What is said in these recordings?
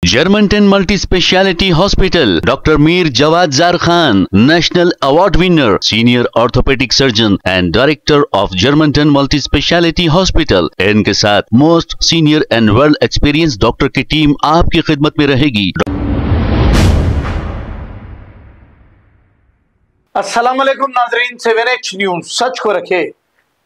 Germantown Multi-Speciality Hospital, Dr. Mir Jawad Zar Khan, National Award winner, Senior Orthopedic Surgeon and Director of Germantown Multi-Speciality Hospital. इनके साथ most senior and world experience doctor की team आपकी खिदमत में रहेगी। अस्सलाम वालेकुम नाजरीन, 7H न्यूज सच को रखे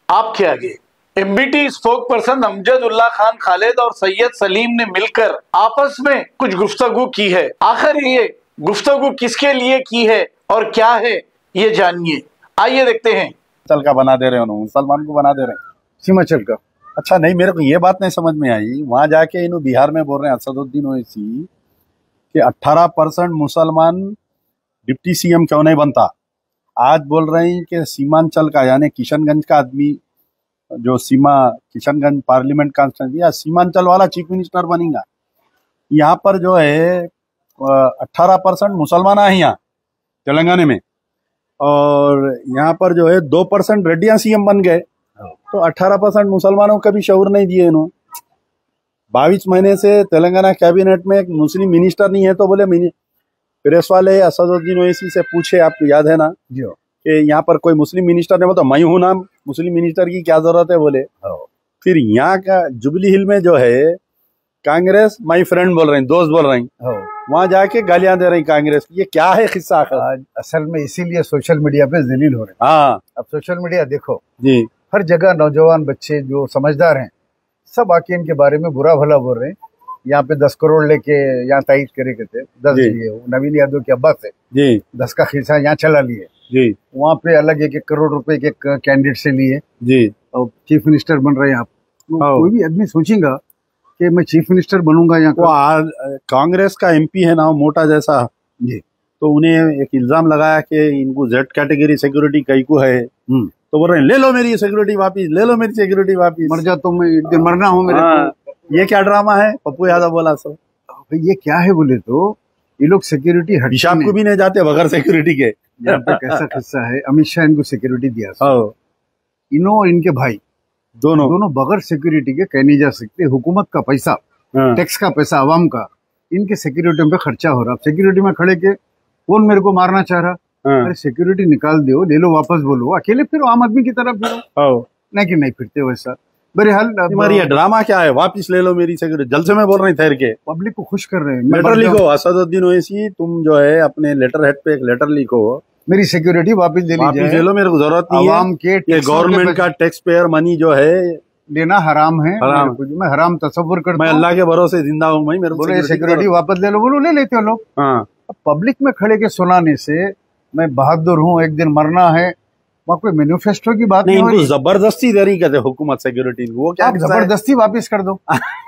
आपके आगे। MBT spoke person Amjad Ullah Khan Khalid और सैयद सलीम ने मिलकर आपस में कुछ गुफ्तगू की है। आखिर ये गुफ्तगू किसके लिए की है और क्या है ये जानिए, आइए देखते हैं। चल का बना दे रहे हो, मुसलमान को बना दे रहे हैं हिमाचल का। अच्छा नहीं, मेरे को ये बात नहीं समझ में आई। वहां जाके इन्हों बिहार में बोल रहे हैं असदुद्दीन ओवैसी कि 18% मुसलमान डिप्टी सीएम क्यों नहीं बनता। आज बोल रहे हैं कि सीमांचल का यानी किशनगंज का आदमी जो किशनगंज पार्लियामेंट कॉन्स्टिट्यूंसी या सीमांचल वाला चीफ मिनिस्टर बनेगा। यहाँ पर जो है 18% मुसलमान है यहाँ तेलंगाना में, और यहाँ पर जो है 2% रेड्डियां सीएम बन गए। तो 18% मुसलमानों का भी शऊर नहीं दिए इन्होंने। 22 महीने से तेलंगाना कैबिनेट में एक मुस्लिम मिनिस्टर नहीं है। तो बोले प्रेस वाले असदुद्दीन ओवैसी से पूछे, आपको याद है ना जी कि यहाँ पर कोई मुस्लिम मिनिस्टर नहीं, तो मैं हूं ना, मुस्लिम मिनिस्टर की क्या जरूरत है बोले। फिर यहाँ का जुबली हिल में जो है कांग्रेस माई फ्रेंड बोल रहे हैं, दोस्त बोल रहे हैं, वहां जाके गालियां दे रही कांग्रेस। ये क्या है किस्सा? असल में इसीलिए सोशल मीडिया पे जलील हो रहे हैं। हाँ, अब सोशल मीडिया देखो जी, हर जगह नौजवान बच्चे जो समझदार हैं सब आके इनके बारे में बुरा भला बोल रहे हैं। यहाँ पे 10 करोड़ लेके यहाँ ताइज करे थे, 10 लिए नवीन यादव के अब्बा से जी, 10 का खिस्सा यहाँ चला लिए जी। वहाँ पे अलग 1-1 करोड़ रुपए के कैंडिडेट से लिए जी, और चीफ मिनिस्टर बन रहे हैं आप। कोई भी आदमी सोचेगा कि मैं चीफ मिनिस्टर बनूंगा यहाँ का। कांग्रेस का एमपी है ना मोटा जैसा जी, तो उन्हें एक इल्जाम लगाया कि इनको जेड कैटेगरी सिक्योरिटी कई को है। तो बोल रहे हैं ले लो मेरी सिक्योरिटी वापिस, ले लो मेरी सिक्योरिटी वापिस, मर जा तो मैं एक दिन मरना हूँ मेरे। ये क्या ड्रामा है? पप्पू यादव बोला सो ये क्या है बोले तो ये लोग सिक्योरिटी हिसाब को भी नहीं जाते बगैर सिक्योरिटी के। यहाँ पे कैसा किस्सा है, अमित शाह इनको सिक्योरिटी दिया, इन्हों इनके भाई दोनों बगैर सिक्योरिटी के कह नहीं जा सकते। हुकूमत का पैसा, टैक्स का पैसा, आवाम का, इनके सिक्योरिटी पे खर्चा हो रहा। सिक्योरिटी में खड़े के कौन मेरे को मारना चाह रहा, अरे सिक्योरिटी निकाल दो, ले लो वापस, बोलो अकेले फिर आम आदमी की तरफ फिरो। नहीं कि नहीं फिरते वैसा। बहरहाल तुम्हारी ये ड्रामा क्या है? वापिस ले लो मेरी सिक्योरिटी। जल्द से मैं बोल रही हूँ ठहर के, पब्लिक को खुश कर रहे हैं। लेटर लिखो असदुद्दीन ओवैसी, तुम जो है अपने लेटर हेड पे एक लेटर लिखो, मेरी सिक्योरिटी वापिस ले ले लो, मेरे को जरूरत नहीं है। ये गवर्नमेंट का टैक्स पेयर मनी जो है लेना हराम है, मैं हराम तस्वुर करता हूं। मैं अल्लाह के भरोसे जिंदा हूँ, मैं मेरे बोले सिक्योरिटी वापस ले लो, बोलो ले लेते हो लोग। अब पब्लिक में खड़े के सुनाने से मैं बहादुर हूँ, एक दिन मरना है, वहाँ कोई मैनिफेस्टो की बात नहीं। इनको जबरदस्ती दे रही कहते हुकूमत सिक्योरिटी, वो क्या जबरदस्ती वापिस कर दो।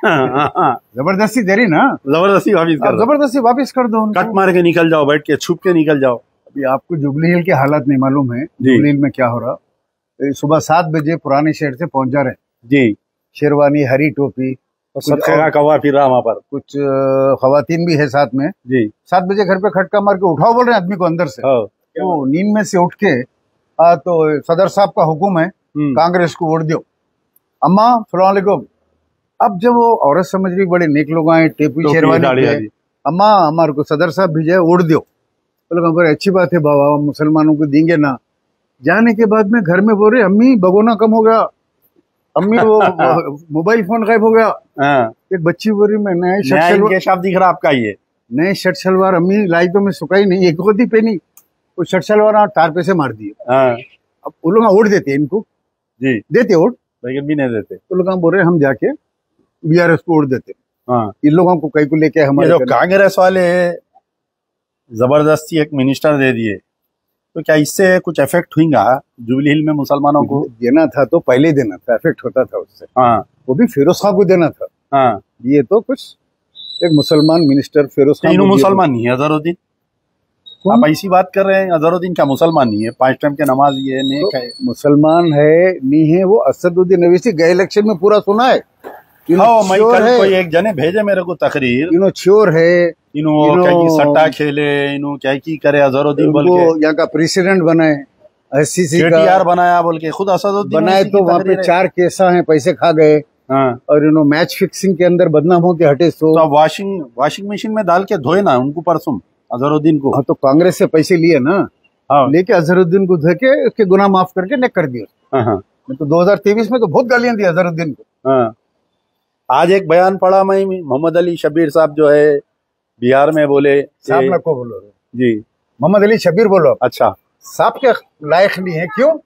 जबरदस्ती दे रही ना, जबरदस्ती वापिस कर दो, जबरदस्ती वापिस कर दो, कट मार के निकल जाओ, बैठ के छुप के निकल जाओ। अभी आपको जुबली हिल के हालात नहीं मालूम है, जुबली हिल में क्या हो रहा। सुबह 7 बजे पुराने शहर से पहुंच जा रहे जी, शेरवानी, हरी टोपी, कौवा फिर रहा वहाँ पर, कुछ खवातीन भी है साथ में जी। 7 बजे घर पे खटका मार के उठाओ बोल रहे हैं आदमी को अंदर से। तो नींद में से उठ के तो सदर साहब का हुक्म है कांग्रेस को वोट दो, अम्मा सलाम अलैकुम। अब जब वो औरत समझ रही, बड़े नेक लोग आए, टेपी शेरवानी, अम्मा हमारे को सदर साहब भेजा वोट दो। बोले अच्छी बात है बाबा, मुसलमानों को देंगे ना। जाने के बाद में घर में बोल रहे अम्मी भगोना कम हो गया, अम्मी वो मोबाइल फोन गायब हो गया। एक बच्ची बोल रही मैं नए शर्ट शलवार दिख रहा आपका, ये नए शर्ट सलवार अम्मी लाई तो मैं सुखाई नहीं, एक होती पहनी, वो शर्ट सलवार तार पे से मार दिए। अब वो लोग वोट देते हैं इनको जी, देते वोट, लेकिन भी नहीं देते। तो लोग बोल रहे हम जाके बीआरएस को वोट देते। इन लोगों को कहीं को लेके हमारे जो कांग्रेस वाले जबरदस्ती एक मिनिस्टर दे दिए, तो क्या इससे कुछ इफेक्ट हुईगा जुबली हिल में मुसलमानों को? देना था तो पहले देना था, इफेक्ट होता था उससे। वो भी फिरोज खान को देना था। ये तो कुछ एक मुसलमान मिनिस्टर फिरोज खान, मुसलमान नहीं है अजहरुद्दीन। आप ऐसी बात कर रहे हैं, अजहरुद्दीन क्या मुसलमान नहीं है? 5 टाइम के नमाज ये नेक है, मुसलमान है नहीं है। वो असदुद्दीन ओवैसी गए इलेक्शन में पूरा सुना है। मैं कल कोई एक जने भेजे मेरे को तकरीर, इनो श्योर है, इनो सट्टा खेले, इनो क्या की करे अजहरुद्दीन बोल के यहाँ का प्रेसिडेंट बनाए, ICC का बनाया बोल के खुद असदुद्दीन बनाए। तो वहाँ पे 4 केसा हैं, पैसे खा गए, हाँ। और मैच फिक्सिंग के अंदर बदनाम होके हटे तो अब वॉशिंग मशीन में डाल के धोए ना उनको परसों अजहरुद्दीन को। हाँ, तो कांग्रेस से पैसे लिए ना, हाँ। लेके अजहरुद्दीन को धो के उसके गुनाह माफ करके ने कर दिया। हाँ। तो 2023 में तो बहुत गालियां दी अजहरुद्दीन को। हाँ। आज एक बयान पढ़ा मैं, मोहम्मद अली शबीर साहब जो है बिहार में बोले, साहब मैं को बोलो जी, मोहम्मद अली शबीर बोलो। अच्छा, साहब के लायक नहीं है। क्यों?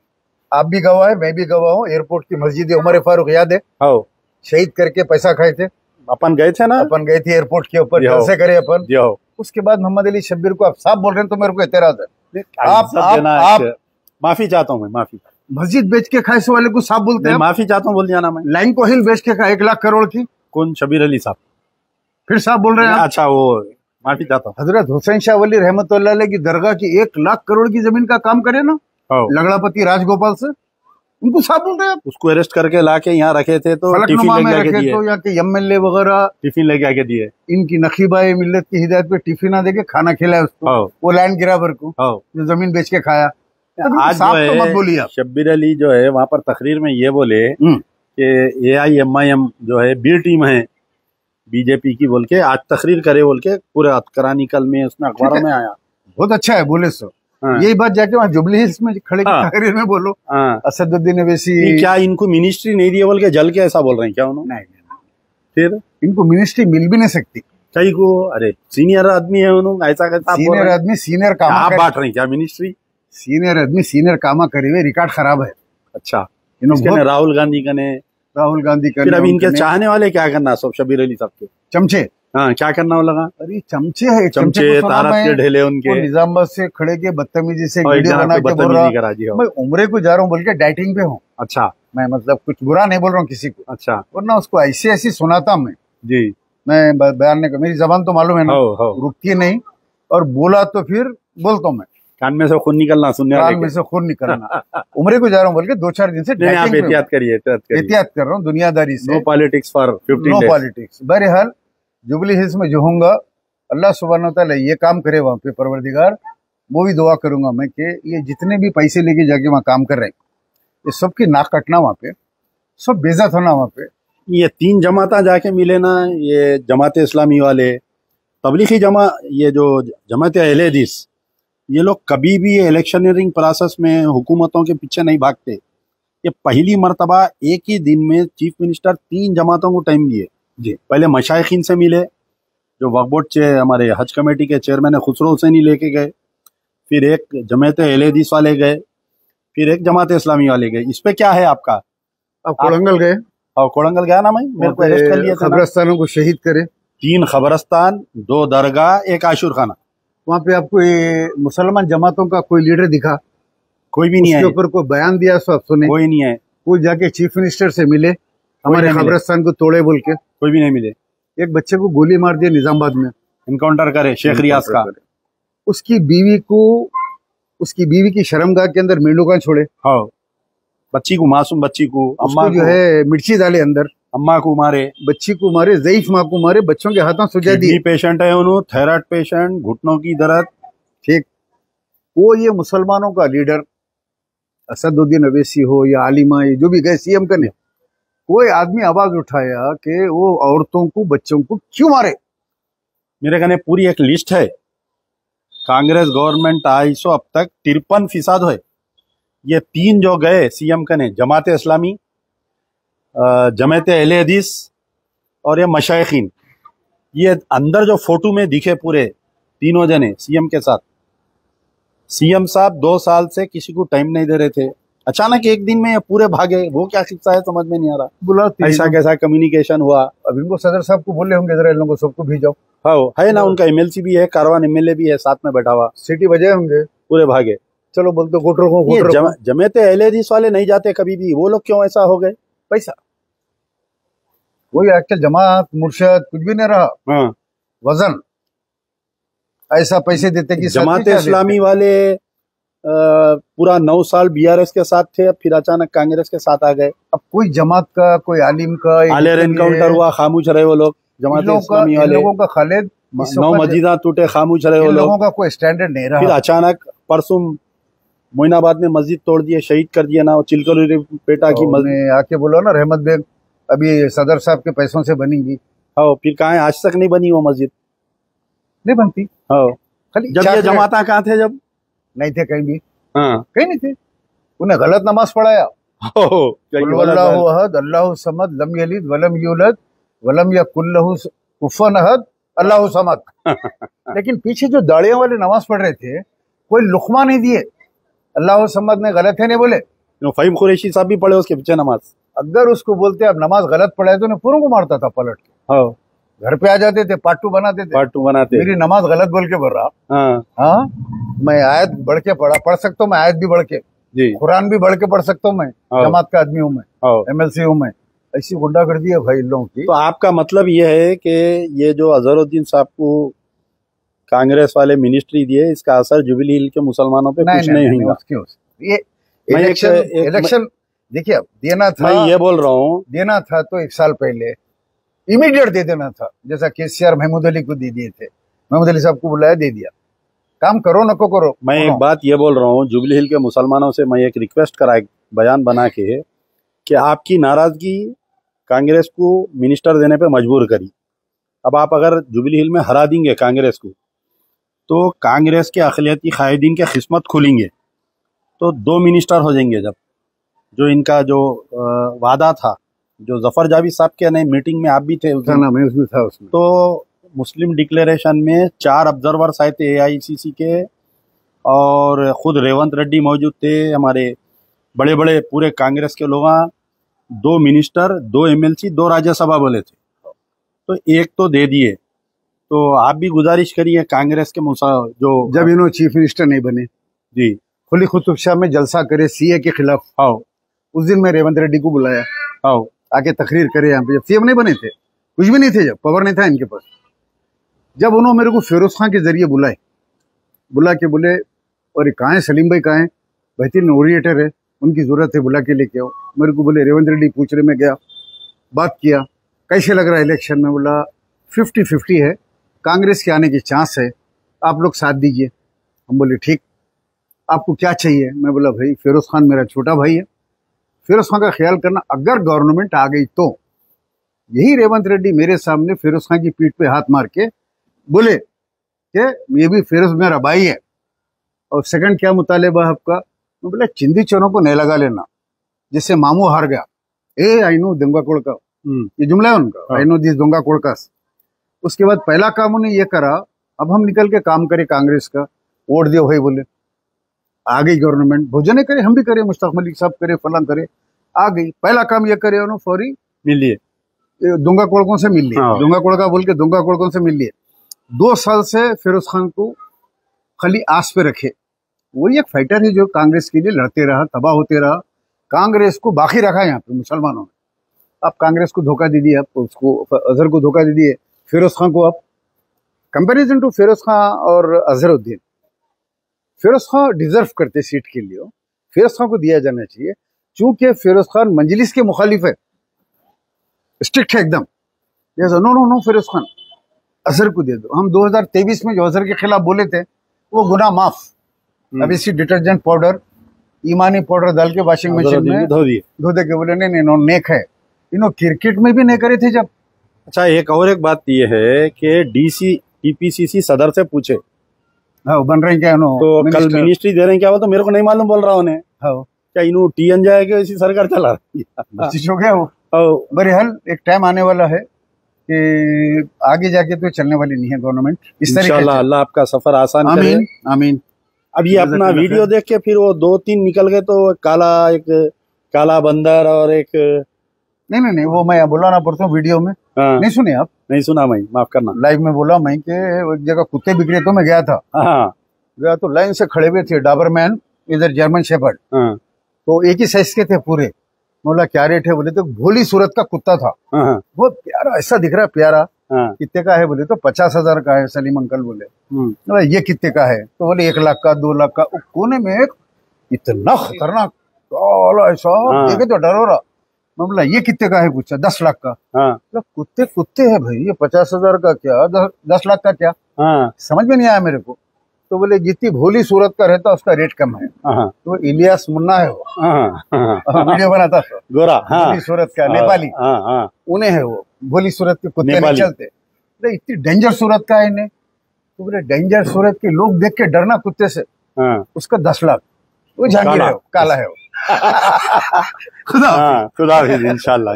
आप भी गवाह है, मैं भी गवाह हूँ। एयरपोर्ट की मस्जिद उमर फारूक याद है? हाँ, शहीद करके पैसा खाए थे, अपन गए थे ना, अपन गए थे एयरपोर्ट के ऊपर, जलसे करे अपन। उसके बाद मोहम्मद अली शब्बीर को आप साहब बोल रहे हैं, तो मेरे को एतराज है। आप माफी चाहता हूँ मैं, माफी। मस्जिद बेच के खाए से वाले को साहब बोलते हैं? माफी चाहता हूँ बोल दिया ना मैं। लाइन को हिल बेच के खाए 1 लाख करोड़ की, कौन? शबीर अली साहब फिर साहब बोल रहे हैं? अच्छा, वो माफी चाहता हूँ। हजरत हुसैन शाह वली रहमतुल्लाह अलैह की दरगाह की 1 लाख करोड़ की जमीन का काम करे ना लगड़ापति राजगोपाल से, उनको साहब बोल रहे हैं आप? उसको अरेस्ट करके लाके यहाँ रखे थे, तो टिफिन लेके आके दिए, तो यहाँ के एमएलए वगैरह टिफिन लेके आके दिए। इनकी नकीबाए मिल्लत की हिदायत पे टिफिन ना देके खाना खिलाया उसको, वो लैंड गिरावर को जो जमीन बेच के खाया। आज जो है शब्बीर अली जो है वहाँ पर तकरीर में ये बोले कि AIMIM जो है बी टीम है बीजेपी की बोल के, आज तकरीर करे बोल के पूरे करानी कल में उसमें अखबारों में आया। बहुत अच्छा है बोले सो। यही बात जाके वहाँ जुबली हिल्स में खड़े तकरीर में बोलो। असदुद्दीन अवैसी क्या इनको मिनिस्ट्री नहीं दी बोल के जल के ऐसा बोल रहे हैं क्या उन्होंने? नहीं, फिर इनको मिनिस्ट्री मिल भी नहीं सकती कई को। अरे सीनियर आदमी है उन्होंने, ऐसा कैसा सीनियर आदमी सीनियर काम आप बांट रहे हैं क्या मिनिस्ट्री? सीनियर आदमी सीनियर कामा करे हुए रिकॉर्ड खराब है। अच्छा, राहुल गांधी का फिर अभी इनके चाहने वाले क्या करना सब शबीर अली साहब के चमचे? हाँ, क्या करना हो लगा? अरे चमचे है, चमचे तारत के ढेले उनके निजामाबाद से खड़े के बदतमीजी से वीडियो बना के बोल रहा मैं उम्रे को जा रहा हूँ बोल के डाइटिंग पे हूँ। अच्छा, मैं मतलब कुछ बुरा नहीं बोल रहा हूँ किसी को। अच्छा, वरना उसको ऐसी ऐसी सुनाता मैं जी, मैं बयान नहीं, मेरी जबान तो मालूम है ना, रुकती नहीं, और बोला तो फिर बोलता हूँ मैं, कान में से खून निकलना, सुनने कान में से खून निकलना। उम्रे को जा रहा हूँ बोल के 2-4 दिन से आप एहतियात करिए, एहतियात कर रहा हूँ दुनियादारी से। No politics for 15 no politics. बहरहाल जुबली हिल्स में जो होऊंगा, अल्लाह सुब्हानहू तआला ये काम करे वहाँ पे परवरदिगार, वो भी दुआ करूंगा मैं कि ये जितने भी पैसे लेके जाके वहाँ काम कर रहे हैं, ये सबकी नाक कटना वहाँ पे, सब बेइज्जत होना वहाँ पे। ये 3 जमाता जाके मिले ना, ये जमात इस्लामी वाले, तबलीगी ये जो जमात अहले हदीस, ये लोग कभी भी इलेक्शनरिंग प्रोसेस में हुकूमतों के पीछे नहीं भागते। ये पहली मर्तबा एक ही दिन में चीफ मिनिस्टर 3 जमातों को टाइम दिए जी। पहले मशाइखीन से मिले, जो वक्फ बोर्ड हमारे हज कमेटी के चेयरमैन है खुसरो हुसैनी लेके गए, फिर एक जमात अहले हदीस वाले गए, फिर एक जमात इस्लामी वाले गए। इस पे क्या है आपका? आप कोड़ंगल गए? और कोड़ंगल गया ना मैं, मेरे को अरेस्ट कर लिया था। खबरस्तानों को शहीद करे, 3 खबरस्तान, 2 दरगाह, 1 आशुर खाना। वहाँ पे आपको ये मुसलमान जमातों का कोई लीडर दिखा? कोई भी नहीं है। उसके ऊपर कोई बयान दिया सो आप सुने? कोई नहीं है। कोई जाके चीफ मिनिस्टर से मिले हमारे खबरस्तान को तोड़े बोल के? कोई भी नहीं मिले। एक बच्चे को गोली मार दिया निजामाबाद में, इनकाउंटर करे शेख रियाज का। उसकी बीवी की शर्मगाह के अंदर मेंढका छोड़े। हाँ, बच्ची को, मासूम बच्ची को, अम्मा जो है मिर्ची डाले अंदर, अम्मा को मारे, बच्ची को मारे, ज़ईफ माँ को मारे, बच्चों के हाथों सुजा दिए। पेशेंट है उन्होंने, थायराइड पेशेंट, घुटनों की दर्द। ठीक, वो ये मुसलमानों का लीडर असदुद्दीन अवैसी हो या आलिमा, ये जो भी गए सीएम करने, कोई आदमी आवाज उठाया कि वो औरतों को बच्चों को क्यों मारे? मेरे कहने पूरी एक लिस्ट है। कांग्रेस गवर्नमेंट आई सो अब तक 53% है। ये 3 जो गए सीएम कने, जमात इस्लामी, जमात अहले हदीस और ये मशाइखीन, ये अंदर जो फोटो में दिखे पूरे तीनों जने सीएम के साथ। सीएम साहब 2 साल से किसी को टाइम नहीं दे रहे थे, अचानक एक दिन में ये पूरे भागे। वो क्या शिक्षा है समझ में नहीं आ रहा। बुला ऐसा कैसा कम्युनिकेशन हुआ? अब इनको सदर साहब को बोले होंगे जरा इन लोगों को सबको भेजो। हाँ है ना, उनका MLC भी है, कारवान MLA भी है साथ में बैठा हुआ, सीटी बजाए होंगे, पूरे भागे। चलो बोलते गोटरों को जमात अहले हदीस वाले नहीं जाते कभी भी, वो लोग क्यों ऐसा हो गए? पैसा, वही आजकल जमात मुर्शद कुछ भी नहीं रहा। हाँ, वजन ऐसा पैसे देते कि जमात इस्लामी वाले पूरा 9 साल BRS के साथ थे, फिर अचानक कांग्रेस के साथ आ गए। अब कोई जमात का, कोई आलिम का एनकाउंटर हुआ, खामोश रहे वो लोग। जमात इस्लामी वाले लोगों का खालिद 9 मस्जिदा टूटे, खामोश रहे वो लोगों का कोई स्टैंडर्ड नहीं रहा। फिर अचानक परसों मोइनाबाद में मस्जिद तोड़ दिए, शहीद कर दिया ना, चिलकलूरी पेटा की मस्जिद आके बोलो ना रहमत बेग अभी सदर साहब के पैसों से बनेंगी। हाँ, फिर कहाँ है? आज तक नहीं बनी वो मस्जिद, नहीं बनती। हाँ, खाली जब ये जमाता कहाँ थे? जब नहीं थे कहीं भी, हाँ, कहीं नहीं थे। उन्हें गलत नमाज पढ़ाया। अल्लाहु अहद अल्लाहु समद लम यलिद वलम यूलद वलम यकुल लहु कुफुवन अहद अल्लाहु समद। लेकिन पीछे जो दाढ़ियों वाले नमाज पढ़ रहे थे, कोई लुकमा नहीं दिए। अल्लाहु समद में गलत है नहीं बोले। फहीम कुरैशी साहब भी पढ़े उसके पीछे नमाज। अगर उसको बोलते अब नमाज गलत पढ़ा है तो उन्हें पूरों को मारता था पलट के। हाँ, घर पे आ जाते थे, पार्ट टू बनाते मेरी नमाज गलत बोल के बोल रहा। हाँ, हाँ, मैं आयत बढ़ के पढ़ सकता हूँ, मैं आयत भी बढ़ के, जी, कुरान भी बढ़ के पढ़ सकता हूँ। मैं जमात का आदमी हूँ, मैं MLC हूँ। मैं ऐसी गुंडागर्दी है भाई इन लोगों की। तो आपका मतलब ये है कि ये जो अजहरुद्दीन साहब को कांग्रेस वाले मिनिस्ट्री दिए, इसका असर जुबिली हिल के मुसलमानों पे कुछ नहीं होगा? ये इलेक्शन देखिए, अब देना था, मैं ये बोल रहा हूँ, देना था तो 1 साल पहले इमीडिएट दे देना था, जैसा KCR महमूद अली को दे दिए थे। महमूद अली साहब को बुलाया, दे दिया। काम करो नको करो। मैं एक बात ये बोल रहा हूँ, जुबिली हिल के मुसलमानों से मैं एक रिक्वेस्ट करा, एक बयान बना के, कि आपकी नाराजगी कांग्रेस को मिनिस्टर देने पे मजबूर करी। अब आप अगर जुबिली हिल में हरा देंगे कांग्रेस को, तो कांग्रेस के अक़लियती कायदीन के किस्मत खुलेंगे, तो 2 मिनिस्टर हो जाएंगे। जब जो इनका जो वादा था, जो जफर जावेद साहब के नई मीटिंग में आप भी थे, उसमें था उसमें, तो मुस्लिम डिक्लेरेशन में 4 ऑब्जर्वर्स आए थे AICC के, और खुद रेवंत रेड्डी मौजूद थे, हमारे बड़े बड़े पूरे कांग्रेस के लोग, 2 मिनिस्टर, 2 MLC, 2 राज्यसभा बोले थे, तो एक तो दे दिए। तो आप भी गुजारिश करिए कांग्रेस के जो जब इन्होंने चीफ मिनिस्टर नहीं बने, जी, खुली कुतुब शाह में जलसा करे CA के खिलाफ, आओ, उस दिन मैं रेवंत रेड्डी को बुलाया, आओ आके तकरीर करे यहाँ पे। जब CM नहीं बने थे, कुछ भी नहीं थे, जब पावर नहीं था इनके पास, जब उन्होंने मेरे को फिरोज खान के जरिए बुला के बोले, और कहाँ है सलीम भाई, कहाँ है, बेहतरीन ओरिएटर है, उनकी जरूरत है, बुला के लेके आओ। मेरे को बोले रेवंत रेड्डी पूछ रहे, मैं गया, बात किया, कैसे लग रहा है इलेक्शन में? बोला 50-50 है, कांग्रेस के आने की चांस है, आप लोग साथ दीजिए। हम बोले ठीक, आपको क्या चाहिए? मैं बोला भाई फिरोज खान मेरा छोटा भाई है, फिरोज खान का ख्याल करना, अगर गवर्नमेंट आ गई तो। यही रेवंत रेड्डी मेरे सामने फिरोज खान की पीठ पे हाथ मार के बोले कि ये भी फिरोज मेरा भाई है, और सेकंड क्या मुतालेबा है आपका? मैं बोला चिंदी चोरों को नहीं लगा लेना, जिससे मामू हार गया। आई नो दंगा कोड़का, ये जुमला है उनका, आई नो दिस दंगा कोड़कास। उसके बाद पहला काम उन्हें ये करा, अब हम निकल के काम करें कांग्रेस का, वोट दियो भाई बोले। आ गई गवर्नमेंट, भोजन करे, हम भी करें, मुश्ताक मलिक साहब करे, फलां करे, आ गई। पहला काम ये करे उन्होंने, फौरी मिल लिए, दुंगा कोड़कों से मिल लिए, दुंगा कोड़का बोल के दुंगा कोड़कों से मिल लिए। 2 साल से फिरोज खान को खाली आस पे रखे। वही एक फाइटर है जो कांग्रेस के लिए लड़ते रहा, तबाह होते रहा, कांग्रेस को बाकी रखा यहाँ पे मुसलमानों ने। अब कांग्रेस को धोखा दे दिया, उसको अजहर को धोखा दे दिए, फिरोज खान को। अब कंपैरिजन टू फिरोज खान और अजहरुद्दीन, फिरोज खान डिजर्व करते सीट के लिए, फिरोज खान को दिया जाना चाहिए, चूंकि फिरोज खान मंजलिस के मुखालिफ है, स्ट्रिक्ट है एकदम। नो फिरोज खान, अजहर को दे दो। हम 2023 में जो अजहर के खिलाफ बोले थे वो गुनाह माफ। अब इसी डिटर्जेंट पाउडर, ईमानी पाउडर डाल के वॉशिंग मशीन में धो दे के बोले नहीं नो नेक है। इन्हों क्रिकेट में भी नहीं करे थे जब। अच्छा, एक बात ये है कि TPCC सदर से पूछे, हाँ बन रहे क्या इन्हों, तो कल मिनिस्ट्री दे रहे हैं क्या? वो तो मेरे को नहीं मालूम बोल रहा उन्हें। हाँ, क्या इन्हों TN जाएगा, इसी सरकार चला रही हो गया वो। बहरहाल एक टाइम आने वाला है कि आगे जाके तो चलने वाली नहीं है गवर्नमेंट इस तरह। इंशाल्लाह अल्लाह आपका सफर आसान करे। आमीन आमीन। अब ये अपना वीडियो देख के फिर वो 2-3 निकल गए, तो एक काला बंदर और एक नहीं वो मैं बोला ना परसों वीडियो में। हाँ, नहीं सुने आप? नहीं सुना, मैं माफ करना। लाइव में बोला मैं कि एक जगह कुत्ते बिक्रे तो मैं गया था। हाँ, गया तो लाइन से खड़े हुए थे डाबरमैन, इधर जर्मन शेफर्ड, हाँ, तो एक ही साइज के थे पूरे। बोला क्या रेट है? बोले तो भोली सूरत का कुत्ता था, हाँ, बहुत प्यारा, ऐसा दिख रहा है प्यारा। हाँ, कितने का है? बोले तो 50,000 का है। सलीम अंकल बोले ये कितने का है? तो बोले 1 लाख का, 2 लाख का। कोने में एक इतना खतरनाक ऐसा देखे तो डर हो रहा। मैं बोला ये कितने का है? पूछा 10 लाख का। हाँ, कुत्ते कुत्ते है भाई, ये 50,000 का क्या, 10 लाख का क्या? हाँ, समझ में नहीं आया मेरे को। तो बोले जितनी भोली सूरत का रहता उसका रेट कम है। तो इलियास मुन्ना है वो, वीडियो बनाता था गोरा, भोली सूरत का, नेपाली, उन्हें है वो भोली सूरत के कुत्ते नहीं चलते। बोले इतनी डेंजर सूरत का है इन्हें, तो बोले डेंजर सूरत के लोग देख के डरना कुत्ते से, उसका 10 लाख। वो जहांगीर है, काला है वो। खुदा हाफिज, इंशाल्लाह।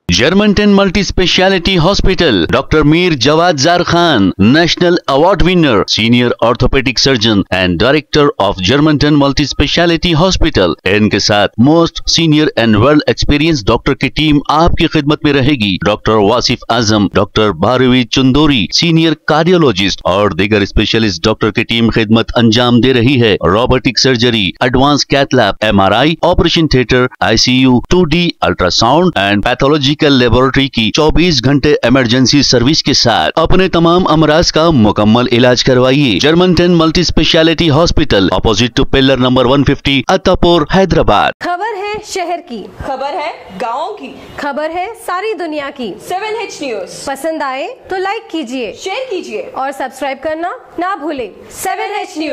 Germantown Multi Speciality Hospital, Dr. Mir Jawad Zar Khan, National Award winner, Senior Orthopedic Surgeon and Director of Germantown Multi Speciality Hospital। इनके साथ most senior and well experience doctor की टीम आपकी खिदमत में रहेगी। Doctor Wasif Azam, doctor Bharvi Chandori, senior cardiologist और दीगर specialist doctor की टीम खिदमत अंजाम दे रही है। Robotic surgery, advance cath lab, MRI, operation theatre, ICU, 2D ultrasound and pathology laboratory की 24 घंटे इमरजेंसी सर्विस के साथ अपने तमाम अमराज का मुकम्मल इलाज करवाइए। Germanten multi speciality hospital, opposite to pillar number 150, Attapur, Hyderabad. खबर है शहर की, खबर है गाँव की, खबर है सारी दुनिया की। 7H न्यूज पसंद आए तो लाइक कीजिए, शेयर कीजिए और सब्सक्राइब करना ना भूले। 7H news.